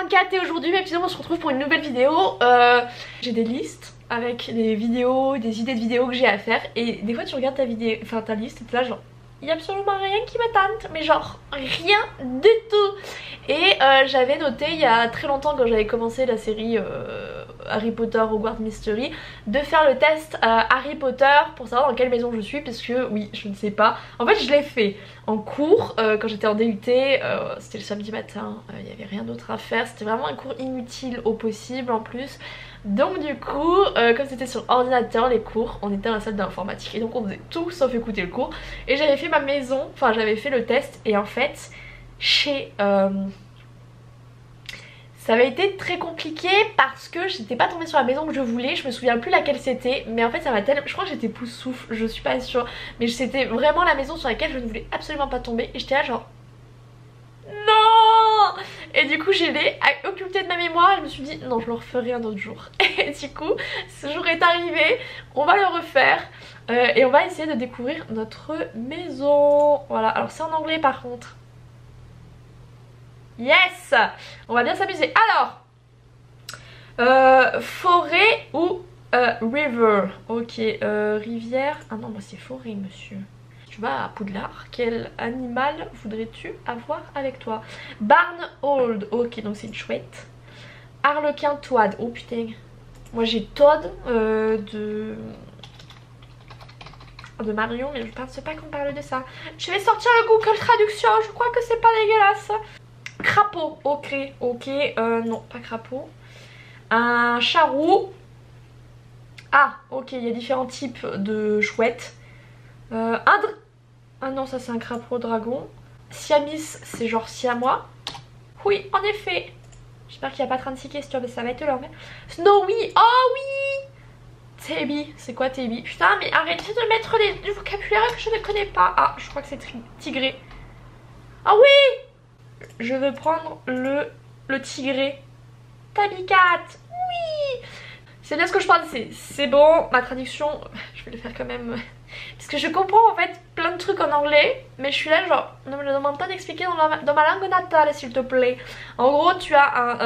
24 et aujourd'hui mes petits amis on se retrouve pour une nouvelle vidéo. J'ai des listes avec des vidéos, des idées de vidéos que j'ai à faire. Et des fois tu regardes ta vidéo, enfin ta liste et t'es là genre il y a absolument rien qui me tente, mais genre rien du tout. Et j'avais noté il y a très longtemps quand j'avais commencé la série Harry Potter Hogwarts Mystery de faire le test Harry Potter pour savoir dans quelle maison je suis, parce que oui je ne sais pas. En fait je l'ai fait en cours quand j'étais en DUT, c'était le samedi matin, il n'y avait rien d'autre à faire, c'était vraiment un cours inutile au possible en plus. Donc du coup, comme c'était sur ordinateur les cours, on était dans la salle d'informatique et donc on faisait tout sauf écouter le cours. Et j'avais fait ma maison, enfin j'avais fait le test et en fait chez... ça avait été très compliqué parce que j'étais pas tombée sur la maison que je voulais, je me souviens plus laquelle c'était, mais en fait ça m'a tellement... Je crois que j'étais Poussoufle, je suis pas sûre, mais c'était vraiment la maison sur laquelle je ne voulais absolument pas tomber et j'étais là genre... Non. Et du coup je l'ai occulté de ma mémoire et je me suis dit non je le referai un autre jour. Et du coup ce jour est arrivé, on va le refaire et on va essayer de découvrir notre maison. Voilà, alors c'est en anglais par contre. Yes. On va bien s'amuser. Alors forêt ou river. Ok, rivière. Ah non moi c'est forêt monsieur. Tu vas à Poudlard, quel animal voudrais-tu avoir avec toi? Barnhold, ok donc c'est une chouette. Harlequin Toad, oh putain. Moi j'ai Toad de Marion, mais je pense pas qu'on parle de ça. Je vais sortir le Google Traduction, je crois que c'est pas dégueulasse. Crapaud, ok, non pas crapaud. Un charroux. Ah ok, il y a différents types de chouettes. Ah non ça c'est un crapaud dragon. Siamis c'est genre siamois. Oui en effet. J'espère qu'il n'y a pas 36 questions mais ça va être long. Snowy, oh oui. Tabby, c'est quoi Tabby? Putain mais arrêtez de mettre du vocabulaire que je ne connais pas. Ah je crois que c'est tigré. Ah oui. Je veux prendre le tigré. Tabby Cat. Oui. C'est bien ce que je pensais. C'est bon, ma traduction, je vais le faire quand même. Parce que je comprends en fait plein de trucs en anglais, mais je suis là genre, ne me le demande pas d'expliquer dans ma langue natale s'il te plaît. En gros tu as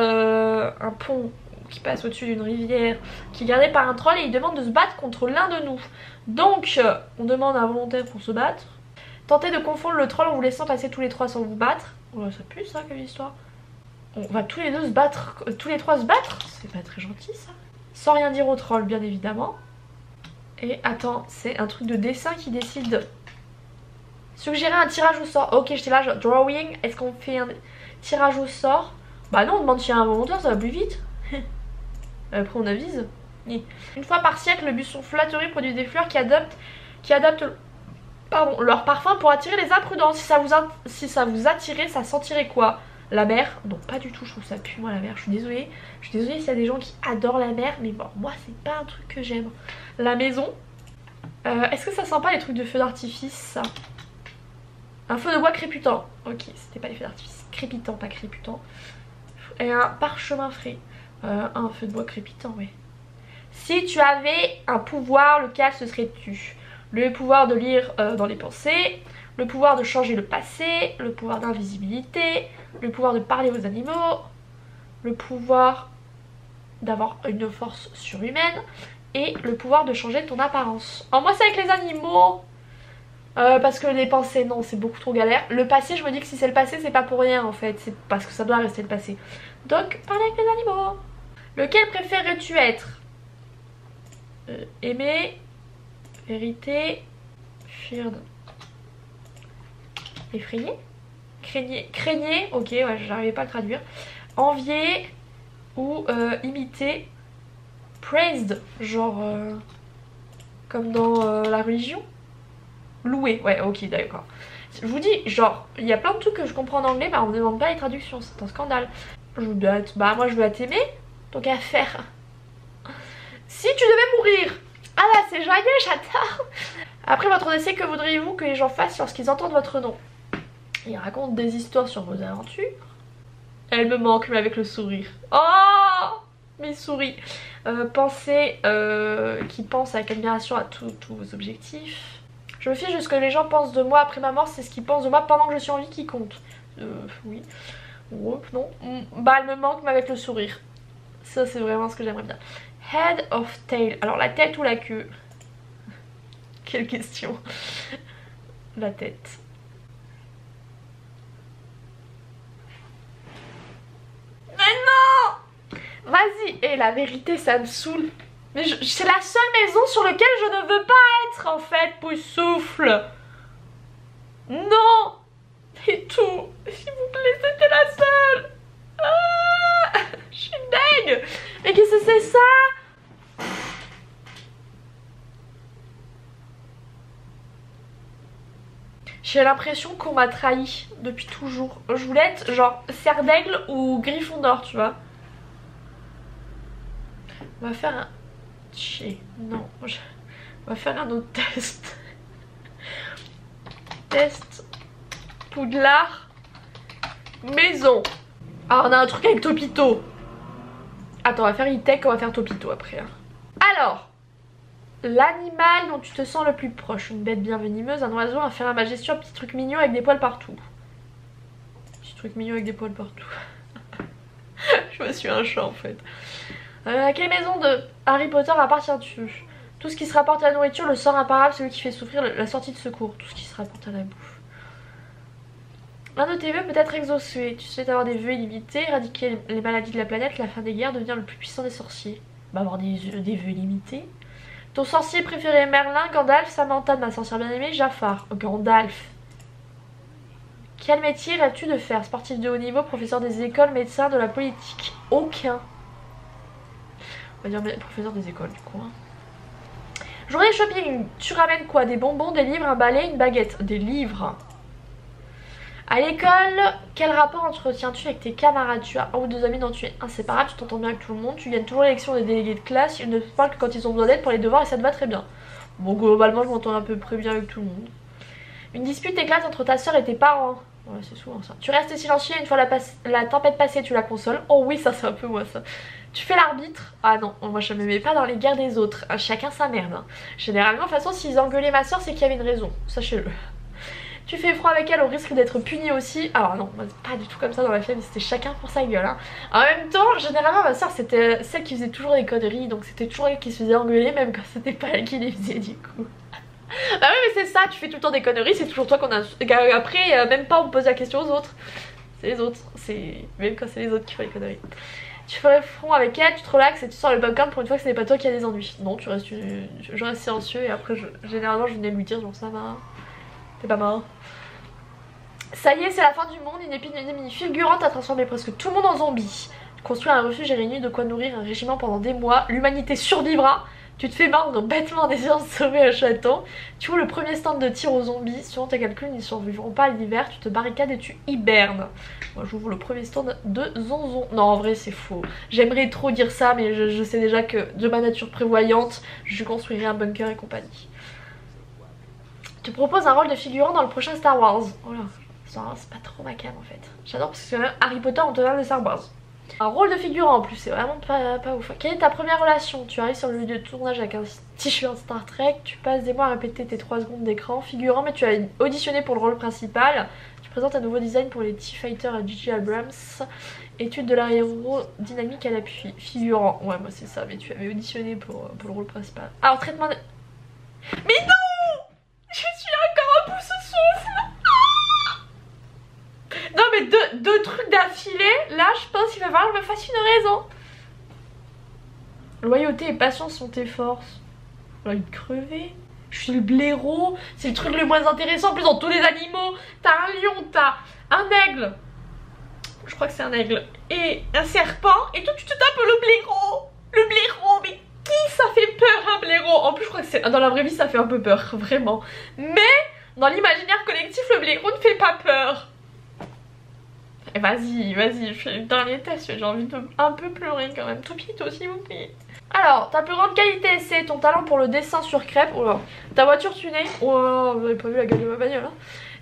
un pont qui passe au-dessus d'une rivière qui est gardé par un troll et il demande de se battre contre l'un de nous. Donc on demande un volontaire pour se battre. Tentez de confondre le troll en vous laissant passer tous les trois sans vous battre. Oh ça pue ça, quelle histoire. On va tous les deux se battre, tous les trois se battre. C'est pas très gentil ça. Sans rien dire au troll bien évidemment. Et attends, c'est un truc de dessin qui décide. Suggérer un tirage au sort. Ok, j'étais là, genre, drawing. Est-ce qu'on fait un tirage au sort? Bah non, on demande s'il y a un volontaire, ça va plus vite. Après on avise. Une fois par siècle, le buisson flatterie produit des fleurs qui adaptent leur parfum pour attirer les imprudents. Si ça vous attirait, ça sentirait quoi? La mer? Non pas du tout, je trouve ça pue moi la mer, je suis désolée. Je suis désolée s'il y a des gens qui adorent la mer, mais bon moi c'est pas un truc que j'aime. La maison. Est-ce que ça sent pas les trucs de feu d'artifice ça? Un feu de bois crépitant. Ok, c'était pas les feux d'artifice. Crépitant, pas crépitant. Et un parchemin frais. Un feu de bois crépitant, ouais. Si tu avais un pouvoir, lequel ce serait-tu? Le pouvoir de lire dans les pensées, le pouvoir de changer le passé, le pouvoir d'invisibilité, le pouvoir de parler aux animaux, le pouvoir d'avoir une force surhumaine et le pouvoir de changer ton apparence. Oh moi c'est avec les animaux parce que les pensées non c'est beaucoup trop galère. Le passé je me dis que si c'est le passé c'est pas pour rien en fait, c'est parce que ça doit rester le passé. Donc parler avec les animaux. Lequel préférerais-tu être? Aimer, vérité, feared. Effrayé, craignez, ok ouais j'arrivais pas à le traduire. Envier ou imiter. Praised, genre comme dans la religion. Louer, ouais ok d'accord. Je vous dis genre il y a plein de trucs que je comprends en anglais mais on me demande pas les traductions, c'est un scandale. Je veux être, bah moi je veux être aimée, donc à faire. Si tu devais mourir. Ah là c'est joyeux, j'adore. Après votre décès, que voudriez-vous que les gens fassent lorsqu'ils entendent votre nom? Il raconte des histoires sur vos aventures. Elle me manque mais avec le sourire. Oh mes souris. Pensez qui pense avec admiration à tous vos objectifs. Je me fiche de ce que les gens pensent de moi après ma mort, c'est ce qu'ils pensent de moi pendant que je suis en vie qui compte. Oui. Oups, non. Bah elle me manque mais avec le sourire. Ça c'est vraiment ce que j'aimerais bien. Head of tail. Alors la tête ou la queue? Quelle question. La tête. Mais non! Vas-y. Et la vérité ça me saoule. Mais c'est la seule maison sur laquelle je ne veux pas être en fait, Poussoufle. Non! Et tout. S'il vous plaît, c'était la seule. Ah, je suis deg. Mais qu'est-ce que c'est ça? J'ai l'impression qu'on m'a trahi depuis toujours. Je voulais être genre Serre d'Aigle ou Gryffondor, tu vois. On va faire un... Non, on va faire un autre test. Test Poudlard maison. Ah, on a un truc avec Topito. Attends, on va faire E-Tech, on va faire Topito après. Hein. Alors, l'animal dont tu te sens le plus proche. Une bête bien venimeuse, un oiseau, un félin majestueux, un petit truc mignon avec des poils partout. Petit truc mignon avec des poils partout. Je me suis un chat en fait. À quelle maison de Harry Potter appartiens-tu? Tout ce qui se rapporte à la nourriture, le sort imparable, celui qui fait souffrir, la sortie de secours. Tout ce qui se rapporte à la bouffe. L'un de tes vœux peut être exaucé. Tu souhaites avoir des vœux illimités, éradiquer les maladies de la planète, la fin des guerres, devenir le plus puissant des sorciers. Bah avoir des vœux illimités. Ton sorcier préféré, Merlin, Gandalf, Samantha, ma sorcière bien-aimée, Jafar. Gandalf. Quel métier rêves-tu de faire? Sportif de haut niveau, professeur des écoles, médecin, de la politique? Aucun. On va dire professeur des écoles du coup. Hein. Journée de shopping, tu ramènes quoi? Des bonbons, des livres, un balai, une baguette? Des livres. À l'école, quel rapport entretiens-tu avec tes camarades? Tu as un ou deux amis dont tu es inséparable, tu t'entends bien avec tout le monde, tu gagnes toujours l'élection des délégués de classe, ils ne te parlent que quand ils ont besoin d'aide pour les devoirs et ça te va très bien. Bon, globalement, je m'entends à peu près bien avec tout le monde. Une dispute éclate entre ta soeur et tes parents. Ouais, c'est souvent ça. Tu restes silencieux, une fois la tempête passée, tu la consoles. Oh oui, ça c'est un peu moi ça. Tu fais l'arbitre. Ah non, moi je me mets pas dans les guerres des autres. Chacun sa merde. Hein. Généralement, de toute façon, s'ils engueulaient ma soeur, c'est qu'il y avait une raison. Sachez-le. Tu fais froid avec elle au risque d'être puni aussi. Alors non, pas du tout comme ça dans la famille, c'était chacun pour sa gueule. Hein. En même temps, généralement ma soeur c'était celle qui faisait toujours des conneries, donc c'était toujours elle qui se faisait engueuler, même quand c'était pas elle qui les faisait du coup. Bah oui mais c'est ça, tu fais tout le temps des conneries, c'est toujours toi qu'on a... Après, même pas on pose la question aux autres. C'est les autres, c'est... Même quand c'est les autres qui font les conneries. Tu fais front avec elle, tu te relaxes et tu sors le popcorn pour une fois que ce n'est pas toi qui as des ennuis. Non, je reste silencieux et après généralement je venais lui dire genre ça va... T'es pas mort. Ça y est, c'est la fin du monde. Une épidémie fulgurante a transformé presque tout le monde en zombie. Construire un refuge et réunir de quoi nourrir un régiment pendant des mois. L'humanité survivra. Tu te fais mordre bêtement en essayant de sauver un chaton. Tu ouvres le premier stand de tir aux zombies. Selon tes calculs, ils ne survivront pas à l'hiver. Tu te barricades et tu hibernes. Moi, j'ouvre le premier stand de Zonzon. Non, en vrai, c'est faux. J'aimerais trop dire ça, mais je sais déjà que de ma nature prévoyante, je construirai un bunker et compagnie. Tu proposes un rôle de figurant dans le prochain Star Wars. Oh là, Star Wars, c'est pas trop ma cam en fait. J'adore parce que c'est même Harry Potter en tenant de Star Wars. Un rôle de figurant en plus, c'est vraiment pas ouf. Quelle est ta première relation? Tu arrives sur le lieu de tournage avec un t-shirt Star Trek, tu passes des mois à répéter tes 3 secondes d'écran. Figurant, mais tu as auditionné pour le rôle principal. Tu présentes un nouveau design pour les T-Fighter à J.J. Abrams. Étude de l'aérodynamique à l'appui. Figurant, ouais moi c'est ça, mais tu avais auditionné pour le rôle principal. Alors traitement de... Mais non! Je suis encore un peu sous souffle. Non mais deux trucs d'affilée, là je pense qu'il va falloir que je me fasse une raison. Loyauté et patience sont tes forces. J'ai envie de crever. Je suis le blaireau, c'est le truc le moins intéressant. En plus dans tous les animaux, t'as un lion, t'as un aigle. Je crois que c'est un aigle. Et un serpent. Et toi tu te tapes le blaireau. Le blaireau, mais qui ça fait peur un blaireau? En plus je crois que c'est dans la vraie vie ça fait un peu peur, vraiment. Mais dans l'imaginaire collectif le blaireau ne fait pas peur. Et vas-y, fais le dernier test, j'ai envie de un peu pleurer quand même. Topito s'il vous plaît. Alors, ta plus grande qualité c'est ton talent pour le dessin sur crêpe. Oh là. Ta voiture tunée. Oh là, vous avez pas vu la gueule de ma bagnole hein.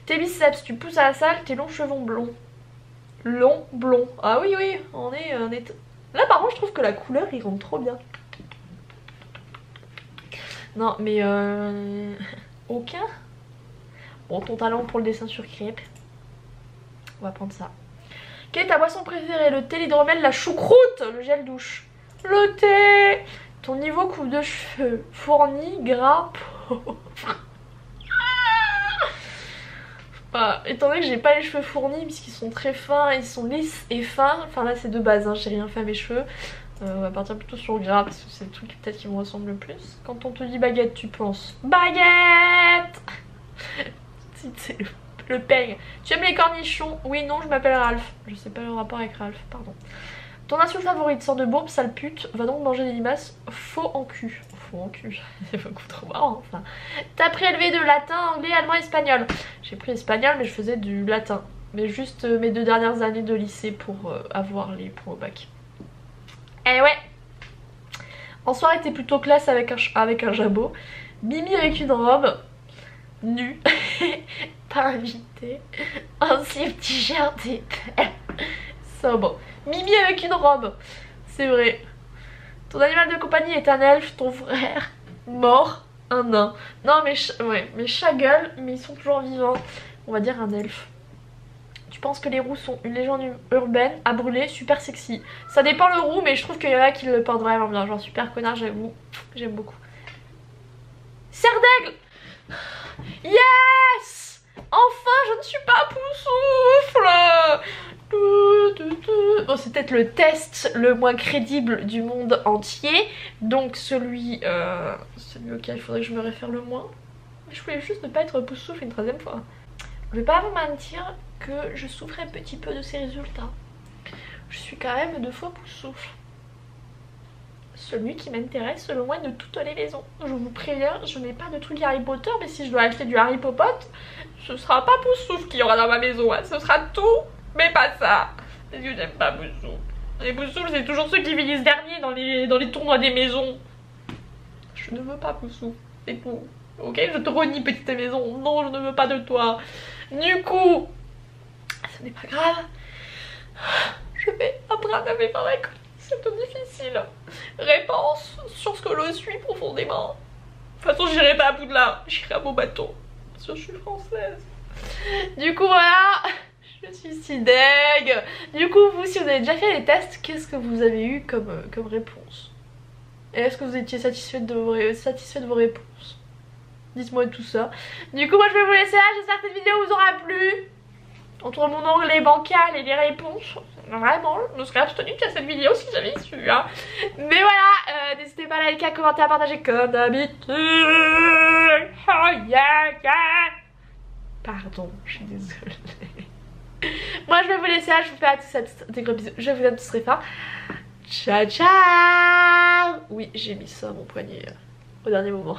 Tes biceps, tu pousses à la salle, tes longs cheveux blonds. Long, blond. Ah oui, on est... Là par contre je trouve que la couleur il rentre trop bien. Non mais aucun. Bon ton talent pour le dessin sur crêpe. On va prendre ça. Quelle est ta boisson préférée? Le thé, l'hydromel, la choucroute, le gel douche. Le thé. Ton niveau coupe de cheveux. Fourni, gras, pauvre. Bah, étant donné que j'ai pas les cheveux fournis puisqu'ils sont très fins, ils sont lisses et fins. Enfin là c'est de base, hein, j'ai rien fait à mes cheveux. On va partir plutôt sur le gras parce que c'est le truc peut-être qui me ressemble le plus. Quand on te dit baguette, tu penses baguette. C'est le peigne. Tu aimes les cornichons? Oui, non, je m'appelle Ralph. Je sais pas le rapport avec Ralph, pardon. Ton insulte favorite? Sort de bourbe, sale pute. Va donc manger des limaces. Faux en cul. Faux en cul. C'est beaucoup trop marrant. Enfin. T'as prélevé de latin, anglais, allemand, espagnol. J'ai pris espagnol, mais je faisais du latin. Mais juste mes 2 dernières années de lycée pour avoir les points au bac. Eh ouais. En soirée, t'es plutôt classe avec un jabot. Mimi avec une robe. Nue. Pas invité. Un slip t-shirt et sobre. Mimi avec une robe. C'est vrai. Ton animal de compagnie est un elfe, ton frère mort, un nain. Non mais ouais, mes chats gueulent, mais ils sont toujours vivants. On va dire un elfe. Tu penses que les roux sont une légende urbaine à brûler, super sexy. Ça dépend le roux, mais je trouve qu'il y en a qui le portent vraiment bien. Genre super connard, j'avoue. J'aime beaucoup. Serre d'aigle. Yes. Enfin, je ne suis pas poussoufle. Bon, c'est peut-être le test le moins crédible du monde entier. Donc celui auquel il faudrait que je me réfère le moins. Je voulais juste ne pas être poussoufle une 3e fois. Je vais pas vous mentir que je souffrais un petit peu de ces résultats. Je suis quand même 2 fois poussoufle. Celui qui m'intéresse le moins de toutes les maisons. Je vous préviens, je n'ai pas de truc Harry Potter, mais si je dois acheter du Harry Popote, ce sera pas Poussoufle qu'il y aura dans ma maison, hein. Ce sera tout, mais pas ça. Parce que j'aime pas Poussoufle. Les Poussoufles, c'est toujours ceux qui finissent dernier dans les tournois des maisons. Je ne veux pas Poussoufle, c'est tout. Ok, je te renie petite maison. Non, je ne veux pas de toi. Du coup, ce n'est pas grave. Je vais apprendre à vivre avec cette difficile réponse sur ce que je suis profondément. De toute façon, j'irai pas à Poudlard, j'irai à mon bateau. Parce que je suis française. Du coup, voilà. Je suis si deg. Du coup, vous, si vous avez déjà fait les tests, qu'est-ce que vous avez eu comme réponse? Et est-ce que vous étiez satisfaite de vos réponses? Dites-moi tout ça. Du coup, moi, je vais vous laisser là. J'espère que cette vidéo vous aura plu. Entre mon onglet bancal et les réponses, vraiment, je me serais abstenue de faire cette vidéo si j'avais su. Hein. Mais voilà, n'hésitez pas à liker, à commenter, à partager comme d'habitude. Oh yeah, yeah. Pardon, je suis désolée. Moi, je vais vous laisser là. Je vous fais à tous des gros bisous. Je vous aime tous très fort. Ciao, ciao. Oui, j'ai mis ça à mon poignet au dernier moment.